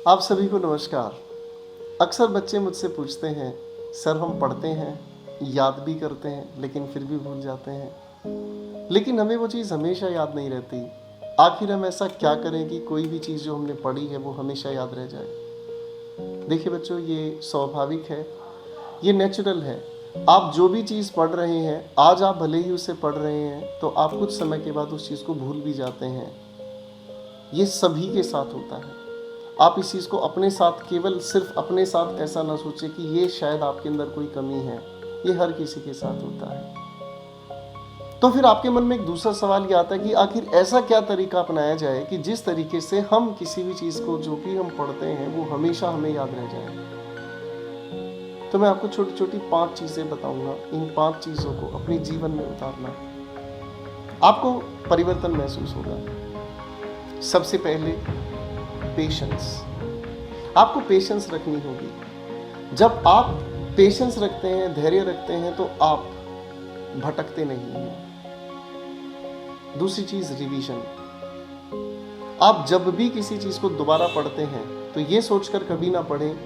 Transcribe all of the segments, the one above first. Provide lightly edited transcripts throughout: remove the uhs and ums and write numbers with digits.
आप सभी को नमस्कार। अक्सर बच्चे मुझसे पूछते हैं, सर हम पढ़ते हैं, याद भी करते हैं, लेकिन फिर भी भूल जाते हैं। लेकिन हमें वो चीज़ हमेशा याद नहीं रहती। आखिर हम ऐसा क्या करें कि कोई भी चीज़ जो हमने पढ़ी है वो हमेशा याद रह जाए। देखिए बच्चों, ये स्वाभाविक है, ये नेचुरल है। आप जो भी चीज़ पढ़ रहे हैं, आज आप भले ही उसे पढ़ रहे हैं तो आप कुछ समय के बाद उस चीज़ को भूल भी जाते हैं। ये सभी के साथ होता है। आप इस चीज़ को अपने साथ, केवल सिर्फ अपने साथ ऐसा ना सोचें कि ये शायद आपके अंदर कोई कमी है। ये हर किसी के साथ होता है। तो फिर आपके मन में एक दूसरा सवाल ये आता है कि आखिर ऐसा क्या तरीका अपनाया जाए कि जिस तरीके से हम किसी भी चीज़ को जो भी हम पढ़ते हैं वो हमेशा हमें याद रह जाए। तो मैं आपको छोटी छोटी 5 चीज़ें बताऊंगा। इन 5 चीज़ों को अपने जीवन में उतारना, आपको परिवर्तन महसूस होगा। सबसे पहले पेशेंस। आपको पेशेंस रखनी होगी। जब आप पेशेंस रखते हैं, धैर्य रखते हैं, तो आप भटकते नहीं हैं। दूसरी चीज, रिवीजन। आप जब भी किसी चीज को दोबारा पढ़ते हैं तो ये सोचकर कभी ना पढ़ें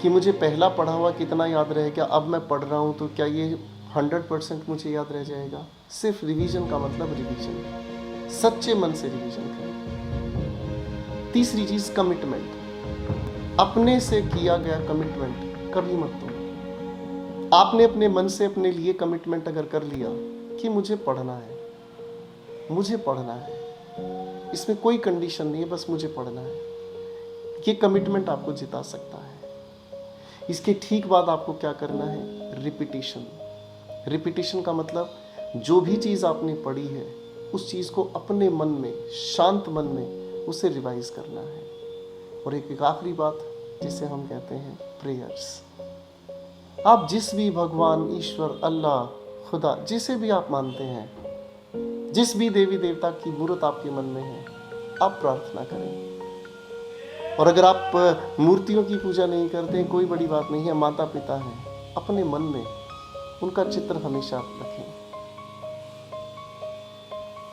कि मुझे पहला पढ़ा हुआ कितना याद रहेगा, अब मैं पढ़ रहा हूं तो क्या ये 100% मुझे याद रह जाएगा। सिर्फ रिवीजन का मतलब रिवीजन, सच्चे मन से रिवीजन करें। तीसरी चीज, कमिटमेंट। अपने से किया गया कमिटमेंट कभी मत तोड़ो। आपने अपने मन से अपने लिए कमिटमेंट अगर कर लिया कि मुझे पढ़ना है, मुझे पढ़ना है, इसमें कोई कंडीशन नहीं है, बस मुझे पढ़ना है, ये कमिटमेंट आपको जिता सकता है। इसके ठीक बाद आपको क्या करना है, रिपीटिशन। रिपीटिशन का मतलब जो भी चीज़ आपने पढ़ी है उस चीज़ को अपने मन में, शांत मन में उसे रिवाइज करना है। और एक आखिरी बात जिसे हम कहते हैं प्रेयर्स। आप जिस भी भगवान, ईश्वर, अल्लाह, खुदा, जिसे भी आप मानते हैं, जिस भी देवी देवता की मूर्त आपके मन में है, आप प्रार्थना करें। और अगर आप मूर्तियों की पूजा नहीं करते हैं, कोई बड़ी बात नहीं है, माता पिता हैं, अपने मन में उनका चित्र हमेशा आप रखें।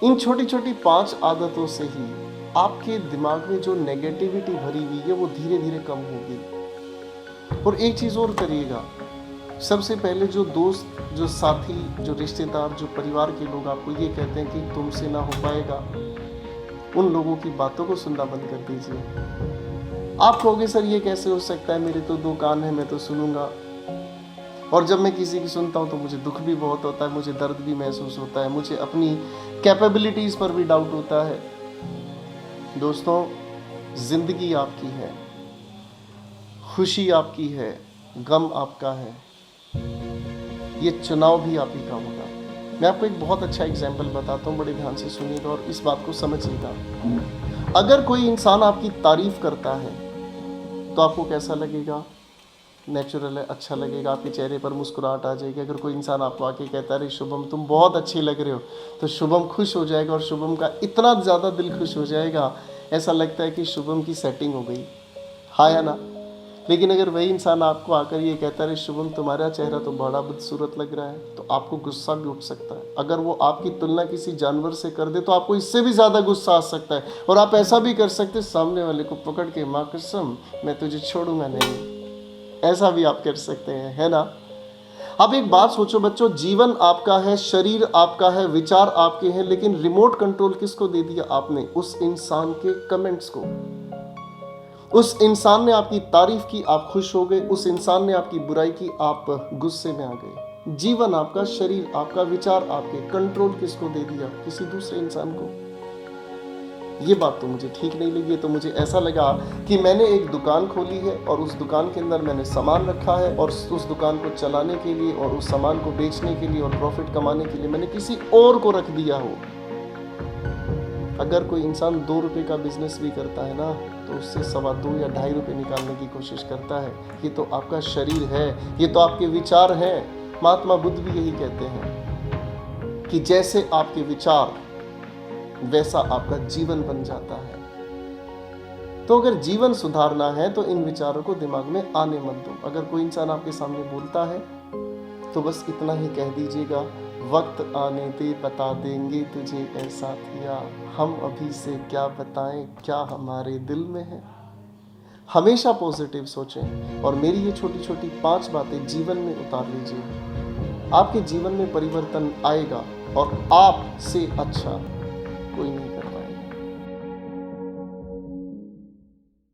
इन छोटी छोटी 5 आदतों से ही आपके दिमाग में जो नेगेटिविटी भरी हुई है वो धीरे धीरे कम होगी। और एक चीज़ और करिएगा, सबसे पहले जो दोस्त, जो साथी, जो रिश्तेदार, जो परिवार के लोग आपको ये कहते हैं कि तुमसे ना हो पाएगा, उन लोगों की बातों को सुनना बंद कर दीजिए। आप कहोगे सर ये कैसे हो सकता है, मेरे तो 2 कान हैं, मैं तो सुनूंगा। और जब मैं किसी की सुनता हूँ तो मुझे दुख भी बहुत होता है, मुझे दर्द भी महसूस होता है, मुझे अपनी कैपेबिलिटीज़ पर भी डाउट होता है। दोस्तों, जिंदगी आपकी है, खुशी आपकी है, गम आपका है, ये चुनाव भी आप ही का होगा। मैं आपको एक बहुत अच्छा एग्जाम्पल बताता हूँ, बड़े ध्यान से सुनिएगा और इस बात को समझिएगा। अगर कोई इंसान आपकी तारीफ करता है तो आपको कैसा लगेगा? नेचुरल है, अच्छा लगेगा, आपके चेहरे पर मुस्कुराहट आ जाएगी। अगर कोई इंसान आपको आके कहता है अरे शुभम तुम बहुत अच्छे लग रहे हो, तो शुभम खुश हो जाएगा और शुभम का इतना ज़्यादा दिल खुश हो जाएगा, ऐसा लगता है कि शुभम की सेटिंग हो गई, हाँ या ना। लेकिन अगर वही इंसान आपको आकर ये कहता है अरे शुभम तुम्हारा चेहरा तो बड़ा बदसूरत लग रहा है, तो आपको गुस्सा भी उठ सकता है। अगर वो आपकी तुलना किसी जानवर से कर दे तो आपको इससे भी ज़्यादा गुस्सा आ सकता है। और आप ऐसा भी कर सकते हैं, सामने वाले को पकड़ के माँ कसम मैं तुझे छोड़ूंगा नहीं, ऐसा भी आप कर सकते हैं, है ना। अब एक बात सोचो बच्चों, जीवन आपका है, शरीर आपका है, विचार आपके हैं, लेकिन रिमोट कंट्रोल किसको दे दिया आपने? उस इंसान के कमेंट्स को। उस इंसान ने आपकी तारीफ की, आप खुश हो गए, उस इंसान ने आपकी बुराई की, आप गुस्से में आ गए। जीवन आपका, शरीर आपका, विचार आपके, कंट्रोल किसको दे दिया? किसी दूसरे इंसान को। ये बात तो मुझे ठीक नहीं लगी। तो मुझे ऐसा लगा कि मैंने एक दुकान खोली है और उस दुकान के अंदर मैंने सामान रखा है, और उस दुकान को चलाने के लिए और उस सामान को बेचने के लिए और प्रॉफिट कमाने के लिए मैंने किसी और को रख दिया हो। अगर कोई इंसान 2 रुपए का बिजनेस भी करता है ना, तो उससे 2.25 या 2.5 रुपए निकालने की कोशिश करता है। ये तो आपका शरीर है, ये तो आपके विचार हैं। महात्मा बुद्ध भी यही कहते हैं कि जैसे आपके विचार वैसा आपका जीवन बन जाता है। तो अगर जीवन सुधारना है तो इन विचारों को दिमाग में आने मत दो। अगर कोई इंसान आपके सामने बोलता है तो बस इतना ही कह दीजिएगा, वक्त आने दे बता देंगे तुझे ऐ साथिया, हम अभी से क्या बताएं क्या हमारे दिल में है। हमेशा पॉजिटिव सोचें और मेरी ये छोटी छोटी 5 बातें जीवन में उतार लीजिए। आपके जीवन में परिवर्तन आएगा और आपसे अच्छा कोई नहीं कर पाएगा।